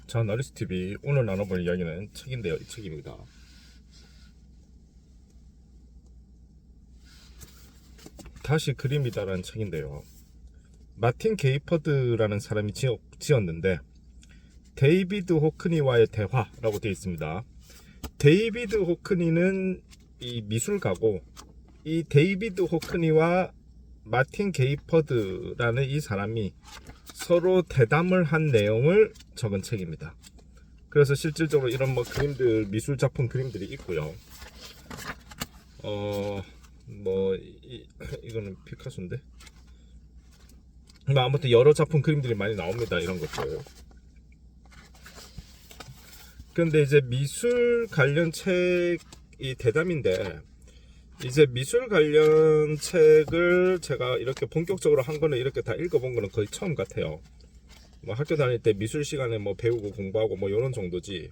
자, 나리스TV 오늘 나눠볼 이야기는 책인데요. 이 책입니다. 다시 그림이다라는 책인데요. 마틴 게이퍼드라는 사람이 지었는데 데이비드 호크니와의 대화라고 되어 있습니다. 데이비드 호크니는 이 미술가고, 이 데이비드 호크니와 마틴 게이퍼드라는 이 사람이 서로 대담을 한 내용을 적은 책입니다. 그래서 실질적으로 이런 뭐 그림들, 미술 작품 그림들이 있고요. 이거는 피카소인데. 아무튼 여러 작품 그림들이 많이 나옵니다. 이런 것들. 근데 이제 미술 관련 책이 대담인데, 이제 미술 관련 책을 제가 이렇게 본격적으로 한 거는 이렇게 다 읽어본 거는 거의 처음 같아요. 뭐 학교 다닐 때 미술 시간에 뭐 배우고 공부하고 뭐 이런 정도지,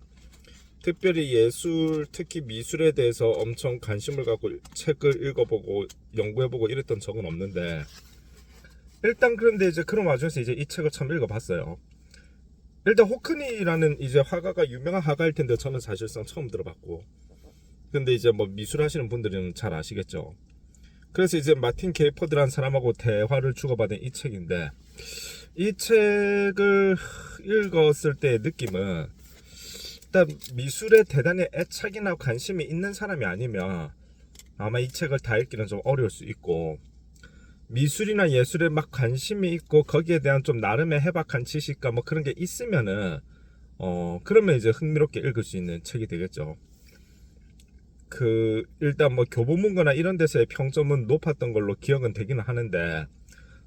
특별히 예술, 특히 미술에 대해서 엄청 관심을 갖고 책을 읽어보고 연구해보고 이랬던 적은 없는데, 일단 그런데 이제 그런 와중에서 이제 이 책을 처음 읽어봤어요. 일단 호크니라는 이제 화가가 유명한 화가일 텐데 저는 사실상 처음 들어봤고, 근데 이제 뭐 미술 하시는 분들은 잘 아시겠죠. 그래서 이제 마틴 게이퍼드라는 사람하고 대화를 주고받은 이 책인데, 이 책을 읽었을 때의 느낌은, 일단 미술에 대단히 애착이나 관심이 있는 사람이 아니면 아마 이 책을 다 읽기는 좀 어려울 수 있고, 미술이나 예술에 막 관심이 있고 거기에 대한 좀 나름의 해박한 지식과 뭐 그런 게 있으면은 그러면 이제 흥미롭게 읽을 수 있는 책이 되겠죠. 일단 뭐 교보문고나 이런 데서의 평점은 높았던 걸로 기억은 되기는 하는데,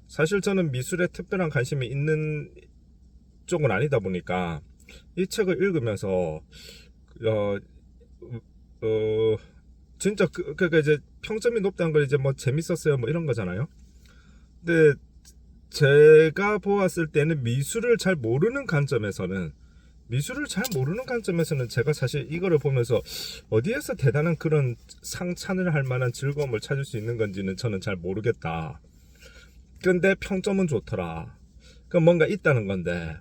사실 저는 미술에 특별한 관심이 있는 쪽은 아니다 보니까 이 책을 읽으면서 진짜 그러니까 이제 평점이 높다는 걸 이제 뭐 재밌었어요 뭐 이런 거잖아요. 근데 제가 보았을 때는 미술을 잘 모르는 관점에서는 제가 사실 이거를 보면서 어디에서 대단한 그런 상찬을 할 만한 즐거움을 찾을 수 있는 건지는 저는 잘 모르겠다. 근데 평점은 좋더라. 그럼 뭔가 있다는 건데,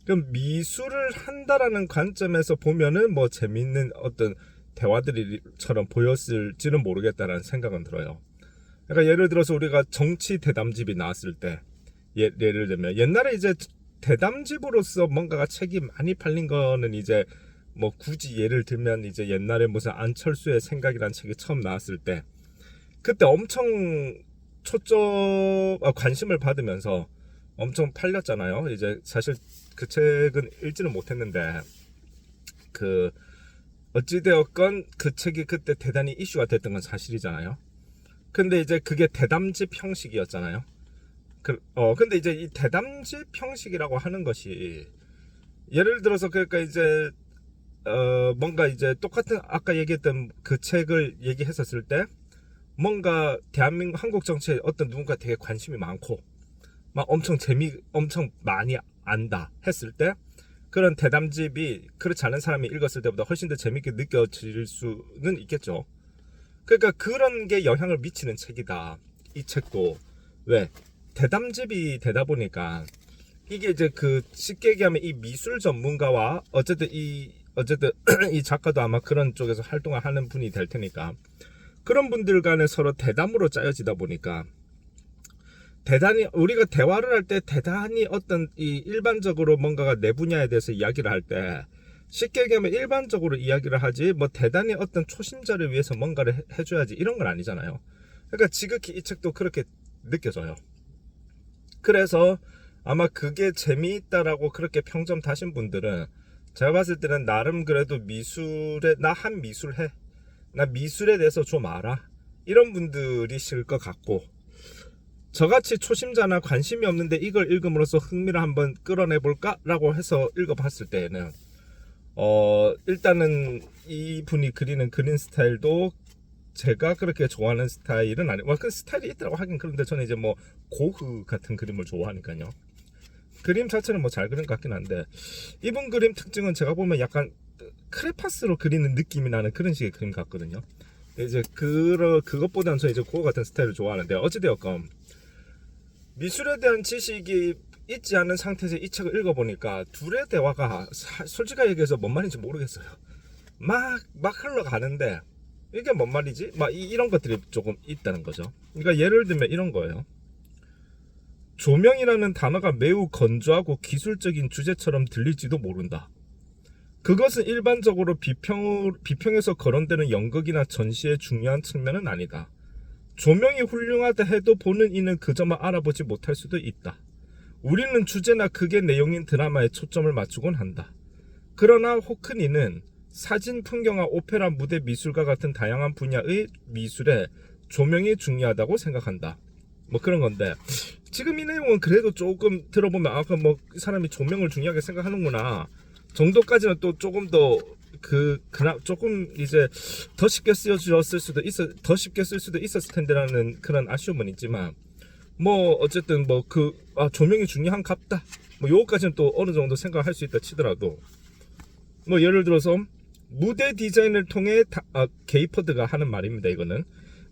그럼 미술을 한다라는 관점에서 보면은 뭐 재밌는 어떤 대화들이처럼 보였을지는 모르겠다라는 생각은 들어요. 그러니까 예를 들어서 우리가 정치 대담집이 나왔을 때, 예를 들면 옛날에 이제 대담집으로서 뭔가가 책이 많이 팔린 거는 이제 뭐 굳이 예를 들면 이제 옛날에 무슨 안철수의 생각이라는 책이 처음 나왔을 때, 그때 엄청 관심을 받으면서 엄청 팔렸잖아요. 이제 사실 그 책은 읽지는 못했는데, 어찌되었건 그 책이 그때 대단히 이슈가 됐던 건 사실이잖아요. 근데 이제 그게 대담집 형식이었잖아요. 근데 이제 이 대담집 형식이라고 하는 것이, 예를 들어서 그러니까 이제 뭔가 이제 똑같은 아까 얘기했던 그 책을 얘기했었을 때, 뭔가 대한민국 한국 정치에 어떤 누군가 되게 관심이 많고 막 엄청 많이 안다 했을 때, 그런 대담집이 그렇지 않은 사람이 읽었을 때보다 훨씬 더 재밌게 느껴질 수는 있겠죠. 그러니까 그런 게 영향을 미치는 책이다, 이 책도. 왜? 대담집이 되다 보니까 이게 이제 쉽게 얘기하면 이 미술 전문가와 어쨌든 이 작가도 아마 그런 쪽에서 활동을 하는 분이 될 테니까, 그런 분들 간에 서로 대담으로 짜여지다 보니까 대단히 우리가 대화를 할 때 대단히 어떤 이 일반적으로 뭔가가 내 분야에 대해서 이야기를 할 때 쉽게 얘기하면 일반적으로 이야기를 하지, 뭐 대단히 어떤 초심자를 위해서 뭔가를 해줘야지 이런 건 아니잖아요. 그러니까 지극히 이 책도 그렇게 느껴져요. 그래서 아마 그게 재미있다라고 그렇게 평점 다신 분들은, 제가 봤을 때는 나름 그래도 미술에 나 미술에 대해서 좀 알아, 이런 분들이실 것 같고, 저같이 초심자나 관심이 없는데 이걸 읽음으로써 흥미를 한번 끌어내볼까? 라고 해서 읽어봤을 때에는 일단은 이분이 그리는 그림 스타일도 제가 그렇게 좋아하는 스타일은 아니고, 그 스타일이 있더라고 하긴. 그런데 저는 이제 뭐 고흐 같은 그림을 좋아하니까요. 그림 자체는 뭐 잘 그린 것 같긴 한데, 이분 그림 특징은 제가 보면 약간 크레파스로 그리는 느낌이 나는 그런 식의 그림 같거든요. 이제 그것보다는 저 이제 고흐 같은 스타일을 좋아하는데, 어찌되었건 미술에 대한 지식이 있지 않은 상태에서 이 책을 읽어보니까 둘의 대화가 솔직하게 얘기해서 뭔 말인지 모르겠어요. 막 흘러가는데 이게 뭔 말이지? 이런 것들이 조금 있다는 거죠. 그러니까 예를 들면 이런 거예요. 조명이라는 단어가 매우 건조하고 기술적인 주제처럼 들릴지도 모른다. 그것은 일반적으로 비평에서 거론되는 연극이나 전시의 중요한 측면은 아니다. 조명이 훌륭하다 해도 보는 이는 그 점을 알아보지 못할 수도 있다. 우리는 주제나 극의 내용인 드라마에 초점을 맞추곤 한다. 그러나 호크니는 사진, 풍경화, 오페라, 무대, 미술과 같은 다양한 분야의 미술에 조명이 중요하다고 생각한다. 뭐 그런 건데 지금 이 내용은 그래도 조금 들어보면 사람이 조명을 중요하게 생각하는구나 정도까지는 또 조금 더 조금 이제 더 쉽게 쓰여졌을 수도 더 쉽게 쓸 수도 있었을 텐데라는 그런 아쉬움은 있지만 어쨌든 조명이 중요한 갑다 요거까지는 또 어느 정도 생각할 수 있다 치더라도 예를 들어서 무대 디자인을 통해 게이퍼드가 하는 말입니다. 이거는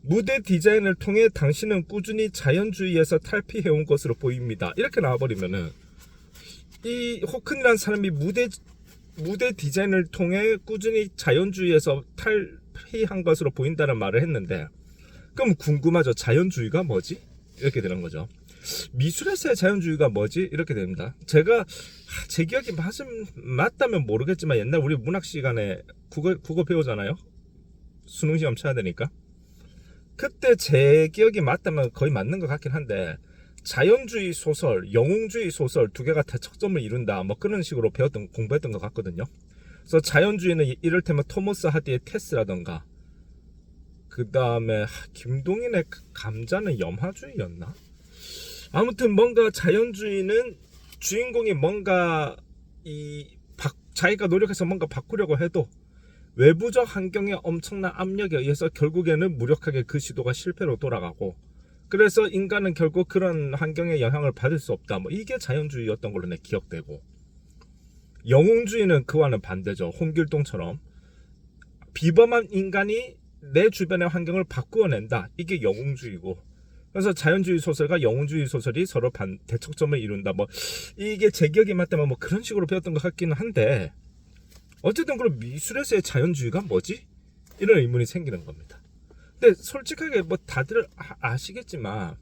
무대 디자인을 통해 당신은 꾸준히 자연주의에서 탈피해온 것으로 보입니다. 이렇게 나와버리면은 이 호큰이라는 사람이 무대 디자인을 통해 꾸준히 자연주의에서 탈피한 것으로 보인다는 말을 했는데 그럼 궁금하죠. 자연주의가 뭐지? 이렇게 되는 거죠. 미술에서의 자연주의가 뭐지? 이렇게 됩니다. 제 기억이 맞다면 모르겠지만 옛날 우리 문학 시간에 국어 배우잖아요. 수능 시험 쳐야 되니까. 그때 제 기억이 맞다면 거의 맞는 것 같긴 한데 자연주의 소설, 영웅주의 소설 두 개가 대척점을 이룬다. 그런 식으로 공부했던 것 같거든요. 그래서 자연주의는 이를테면 토머스 하디의 테스라던가 그 다음에 김동인의 감자는 염화주의였나? 아무튼 뭔가 자연주의는 주인공이 뭔가 자기가 노력해서 뭔가 바꾸려고 해도 외부적 환경의 엄청난 압력에 의해서 결국에는 무력하게 그 시도가 실패로 돌아가고 그래서 인간은 결국 그런 환경의 영향을 받을 수 없다. 이게 자연주의였던 걸로 기억되고 영웅주의는 그와는 반대죠. 홍길동처럼 비범한 인간이 내 주변의 환경을 바꾸어낸다. 이게 영웅주의고 그래서 자연주의 소설과 영웅주의 소설이 서로 대척점을 이룬다. 이게 제 기억이 맞다면 그런 식으로 배웠던 것 같기는 한데 어쨌든 그럼 미술에서의 자연주의가 뭐지? 이런 의문이 생기는 겁니다. 근데 솔직하게 다들 아시겠지만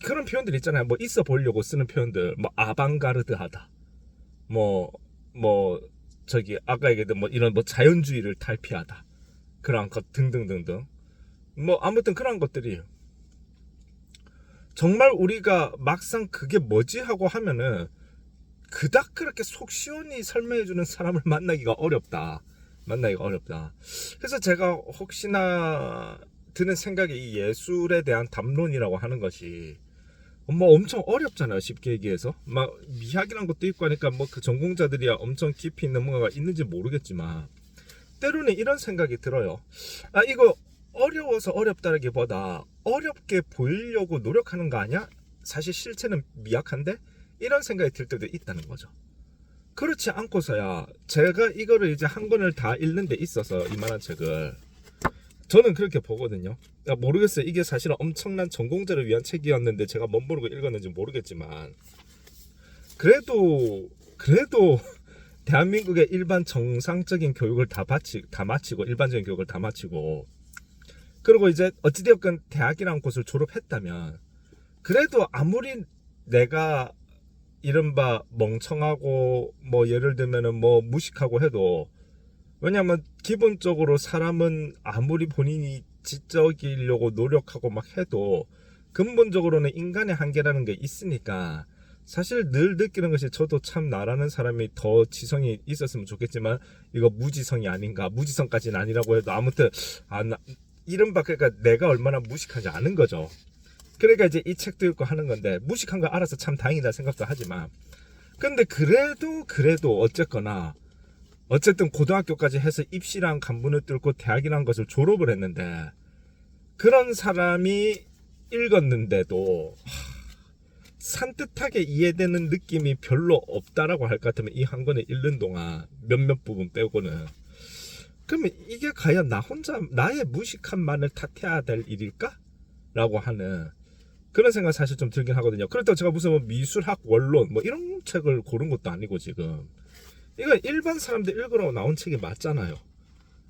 그런 표현들 있잖아요. 있어 보려고 쓰는 표현들 아방가르드하다. 아까 얘기했던 이런 자연주의를 탈피하다. 그런 것 등등등등. 아무튼 그런 것들이 정말 우리가 막상 그게 뭐지 하고 하면은 그닥 그렇게 속 시원히 설명해주는 사람을 만나기가 어렵다. 그래서 제가 혹시나 드는 생각이 이 예술에 대한 담론이라고 하는 것이 엄청 어렵잖아요. 쉽게 얘기해서 미학이란 것도 있고 하니까 그 전공자들이야 엄청 깊이 있는 뭔가가 있는지 모르겠지만 때로는 이런 생각이 들어요. 이거 어려워서 어렵다기보다 어렵게 보이려고 노력하는 거 아니야? 사실 실체는 미약한데? 이런 생각이 들 때도 있다는 거죠. 그렇지 않고서야 제가 이거를 이제 한 권을 다 읽는 데 있어서 이만한 책을 저는 그렇게 보거든요. 모르겠어요. 이게 사실은 엄청난 전공자를 위한 책이었는데 제가 멋모르고 읽었는지 모르겠지만 그래도 대한민국의 일반 정상적인 교육을 다 마치고 일반적인 교육을 다 마치고 그리고 이제 어찌되었건 대학이라는 곳을 졸업했다면 그래도 아무리 내가 이른바 멍청하고 예를 들면은 무식하고 해도 왜냐면 기본적으로 사람은 아무리 본인이 지적이려고 노력하고 해도 근본적으로는 인간의 한계라는 게 있으니까 사실 늘 느끼는 것이 저도 참 나라는 사람이 더 지성이 있었으면 좋겠지만 이거 무지성이 아닌가 무지성까지는 아니라고 해도 아무튼 이른바 그러니까 내가 얼마나 무식한지 아는 거죠. 그러니까 이제 이 책도 읽고 하는 건데 무식한 거 알아서 참 다행이다 생각도 하지만 근데 그래도 어쨌든 고등학교까지 해서 입시랑 간문을 뚫고 대학이라는 것을 졸업을 했는데 그런 사람이 읽었는데도 산뜻하게 이해되는 느낌이 별로 없다라고 할 것 같으면 이 한 권을 읽는 동안 몇몇 부분 빼고는 그러면 이게 과연 나의 무식함만을 탓해야 될 일일까? 라고 하는 그런 생각 사실 좀 들긴 하거든요. 그렇다고 제가 무슨 뭐 미술학 원론 뭐 이런 책을 고른 것도 아니고 지금 이건 일반 사람들 읽으라고 나온 책이 맞잖아요.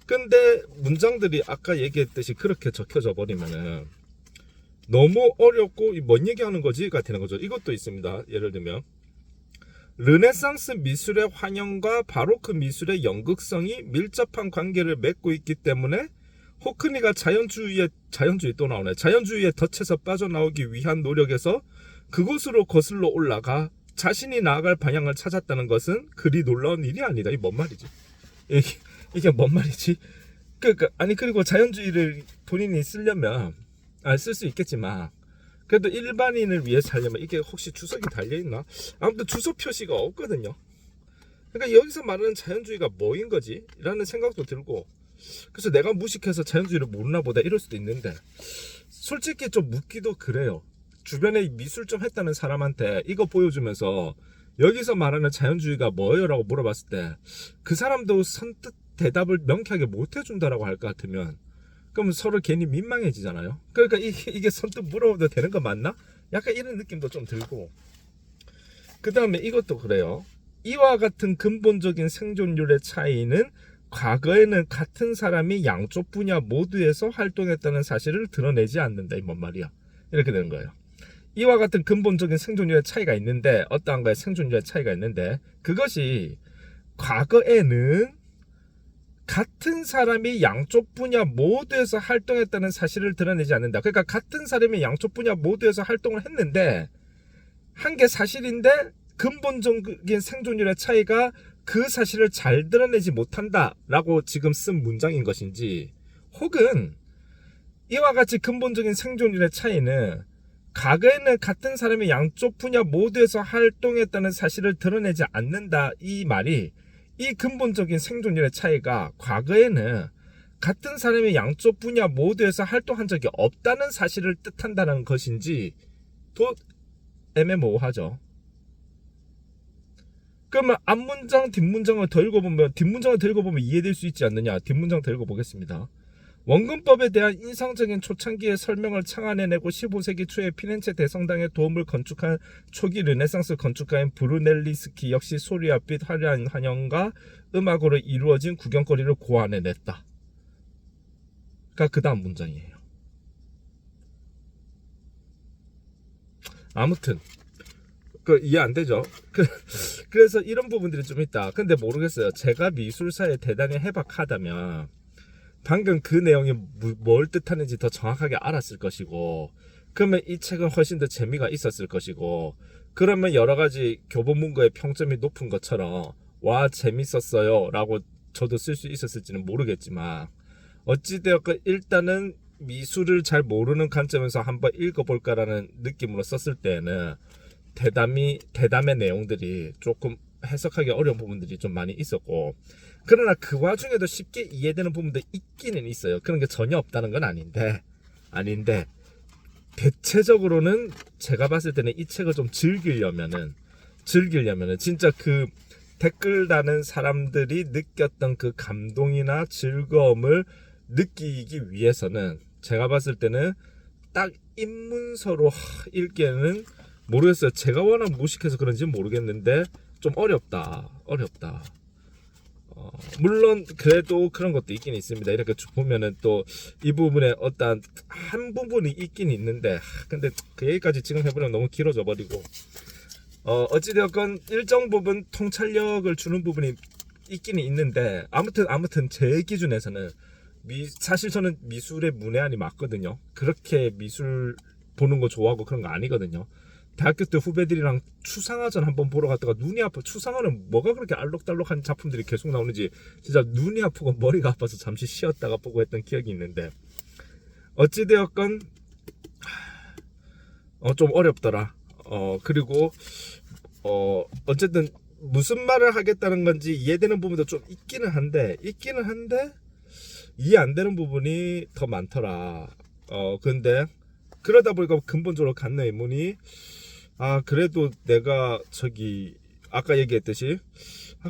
근데 문장들이 아까 얘기했듯이 그렇게 적혀져 버리면은 너무 어렵고 뭔 얘기하는 거지가 되는 거죠. 이것도 있습니다. 예를 들면 르네상스 미술의 환영과 바로크 미술의 연극성이 밀접한 관계를 맺고 있기 때문에 호크니가 자연주의에 또 나오네. 자연주의의 덫에서 빠져나오기 위한 노력에서 그곳으로 거슬러 올라가 자신이 나아갈 방향을 찾았다는 것은 그리 놀라운 일이 아니다. 이게 뭔 말이지? 이게 뭔 말이지? 그러니까 아니 그리고 자연주의를 본인이 쓰려면 쓸 수 있겠지만 그래도 일반인을 위해 살려면 이게 혹시 주석이 달려있나? 아무튼 주석 표시가 없거든요. 그러니까 여기서 말하는 자연주의가 뭐인 거지? 라는 생각도 들고 그래서 내가 무식해서 자연주의를 모르나 보다 이럴 수도 있는데 솔직히 좀 묻기도 그래요. 주변에 미술 좀 했다는 사람한테 이거 보여주면서 여기서 말하는 자연주의가 뭐예요? 라고 물어봤을 때 그 사람도 선뜻 대답을 명쾌하게 못 해준다라고 할 것 같으면 그럼 서로 괜히 민망해지잖아요. 그러니까 이게 선뜻 물어봐도 되는 거 맞나? 약간 이런 느낌도 좀 들고 그 다음에 이것도 그래요. 이와 같은 근본적인 생존율의 차이는 과거에는 같은 사람이 양쪽 분야 모두에서 활동했다는 사실을 드러내지 않는다. 이 뭔 말이야? 이렇게 되는 거예요. 이와 같은 근본적인 생존율의 차이가 있는데 어떠한 거에 생존율의 차이가 있는데 그것이 과거에는 같은 사람이 양쪽 분야 모두에서 활동했다는 사실을 드러내지 않는다. 그러니까 같은 사람이 양쪽 분야 모두에서 활동을 했는데 한 게 사실인데 근본적인 생존율의 차이가 그 사실을 잘 드러내지 못한다라고 지금 쓴 문장인 것인지 혹은 이와 같이 근본적인 생존율의 차이는 과거에는 같은 사람이 양쪽 분야 모두에서 활동했다는 사실을 드러내지 않는다 이 말이 이 근본적인 생존율의 차이가 과거에는 같은 사람이 양쪽 분야 모두에서 활동한 적이 없다는 사실을 뜻한다는 것인지 또 애매모호하죠. 그러면 앞문장 뒷문장을 더 읽어보면 뒷문장을 더 읽어보면 이해될 수 있지 않느냐. 뒷문장 더 읽어보겠습니다. 원근법에 대한 인상적인 초창기의 설명을 창안해내고 15세기 초에 피렌체 대성당의 도움을 건축한 초기 르네상스 건축가인 브루넬리스키 역시 소리아빛 화려한 환영과 음악으로 이루어진 구경거리를 고안해냈다. 그러니까 그 다음 문장이에요. 아무튼 이해 안 되죠? 그래서 이런 부분들이 좀 있다. 근데 모르겠어요. 제가 미술사에 대단히 해박하다면 방금 그 내용이 뭘 뜻하는지 더 정확하게 알았을 것이고 그러면 이 책은 훨씬 더 재미가 있었을 것이고 그러면 여러 가지 교보문고의 평점이 높은 것처럼 와 재밌었어요 라고 저도 쓸 수 있었을지는 모르겠지만 어찌되었건 일단은 미술을 잘 모르는 관점에서 한번 읽어볼까라는 느낌으로 썼을 때는 대담의 내용들이 조금 해석하기 어려운 부분들이 좀 많이 있었고 그러나 그 와중에도 쉽게 이해되는 부분도 있기는 있어요. 그런 게 전혀 없다는 건 아닌데 대체적으로는 제가 봤을 때는 이 책을 좀 즐기려면은 진짜 그 댓글 다는 사람들이 느꼈던 그 감동이나 즐거움을 느끼기 위해서는 제가 봤을 때는 딱 입문서로 읽기에는 모르겠어요. 제가 워낙 무식해서 그런지는 모르겠는데 좀 어렵다. 물론 그래도 그런 것도 있긴 있습니다. 이렇게 보면은 또 이 부분에 어떤 한 부분이 있긴 있는데 근데 그 얘기까지 지금 해보면 너무 길어져 버리고 어찌되었건 일정 부분 통찰력을 주는 부분이 있긴 있는데 아무튼 제 기준에서는 사실 저는 미술의 문외한이 맞거든요. 그렇게 미술 보는 거 좋아하고 그런 거 아니거든요. 대학교 때 후배들이랑 추상화전 한번 보러 갔다가 눈이 아파. 추상화는 뭐가 그렇게 알록달록한 작품들이 계속 나오는지 진짜 눈이 아프고 머리가 아파서 잠시 쉬었다가 보고 했던 기억이 있는데 어찌되었건 좀 어렵더라. 그리고 어쨌든 무슨 말을 하겠다는 건지 이해되는 부분도 좀 있기는 한데 이해 안 되는 부분이 더 많더라. 근데 그러다 보니까 근본적으로 갖는 의문이 그래도 내가 아까 얘기했듯이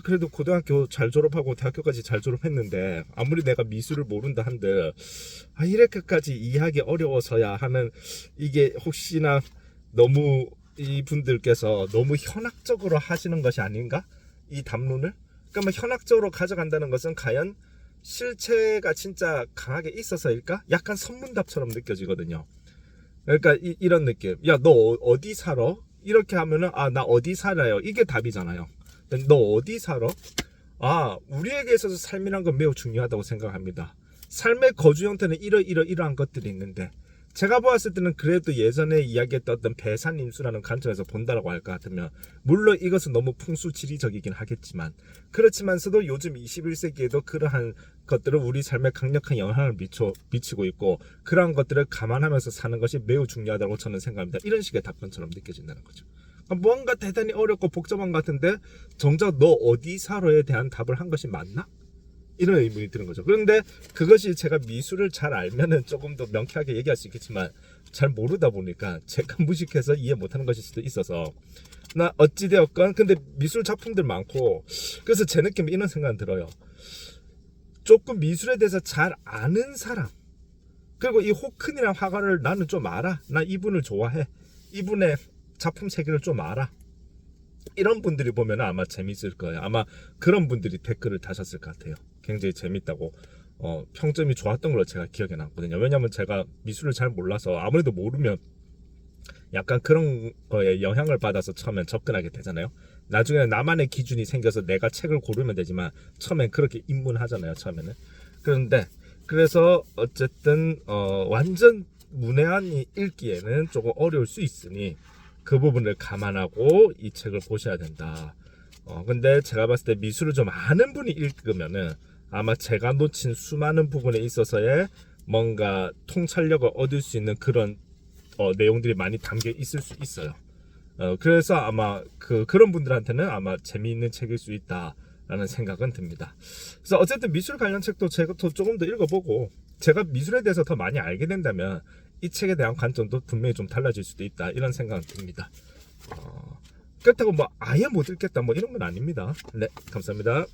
그래도 고등학교 잘 졸업하고 대학교까지 잘 졸업했는데 아무리 내가 미술을 모른다 한들 이렇게까지 이해하기 어려워서야 하는, 이게 혹시나 너무 이분들께서 너무 현학적으로 하시는 것이 아닌가? 이 담론을? 그러니까 뭐 현학적으로 가져간다는 것은 과연 실체가 진짜 강하게 있어서일까? 약간 선문답처럼 느껴지거든요. 그러니까 이런 느낌. 야, 너 어디 살아? 이렇게 하면은 나 어디 살아요. 이게 답이잖아요. 너 어디 살아? 우리에게 있어서 삶이란 건 매우 중요하다고 생각합니다. 삶의 거주 형태는 이러한 것들이 있는데, 제가 보았을 때는 그래도 예전에 이야기했던 어떤 배산임수라는 관점에서 본다라고 할 것 같으면, 물론 이것은 너무 풍수지리적이긴 하겠지만, 그렇지만서도 요즘 21세기에도 그러한 것들은 우리 삶에 강력한 영향을 미치고 있고, 그러한 것들을 감안하면서 사는 것이 매우 중요하다고 저는 생각합니다. 이런 식의 답변처럼 느껴진다는 거죠. 뭔가 대단히 어렵고 복잡한 것 같은데 정작 너 어디 살아에 대한 답을 한 것이 맞나? 이런 의문이 드는 거죠. 그런데 그것이 제가 미술을 잘 알면은 조금 더 명쾌하게 얘기할 수 있겠지만, 잘 모르다 보니까 제가 무식해서 이해 못하는 것일 수도 있어서, 나 어찌되었건 근데 미술 작품들 많고, 그래서 제 느낌에 이런 생각은 들어요. 조금 미술에 대해서 잘 아는 사람, 그리고 이 호큰이라는 화가를 나는 좀 알아, 나 이분을 좋아해, 이분의 작품 세계를 좀 알아, 이런 분들이 보면 아마 재밌을 거예요. 아마 그런 분들이 댓글을 다셨을 것 같아요. 굉장히 재밌다고 평점이 좋았던 걸로 제가 기억에 남거든요. 왜냐면 제가 미술을 잘 몰라서, 아무래도 모르면 약간 그런 거에 영향을 받아서 처음엔 접근하게 되잖아요. 나중에는 나만의 기준이 생겨서 내가 책을 고르면 되지만, 처음엔 그렇게 입문하잖아요, 처음에는. 그런데 그래서 어쨌든 완전 문외한이 읽기에는 조금 어려울 수 있으니 그 부분을 감안하고 이 책을 보셔야 된다. 근데 제가 봤을 때 미술을 좀 아는 분이 읽으면은 아마 제가 놓친 수많은 부분에 있어서의 뭔가 통찰력을 얻을 수 있는 그런 내용들이 많이 담겨 있을 수 있어요. 그래서 아마 그런 분들한테는 아마 재미있는 책일 수 있다라는 생각은 듭니다. 그래서 어쨌든 미술 관련 책도 제가 조금 더 읽어보고, 제가 미술에 대해서 더 많이 알게 된다면 이 책에 대한 관점도 분명히 좀 달라질 수도 있다, 이런 생각은 듭니다. 그렇다고 뭐 아예 못 읽겠다 뭐 이런 건 아닙니다. 네, 감사합니다.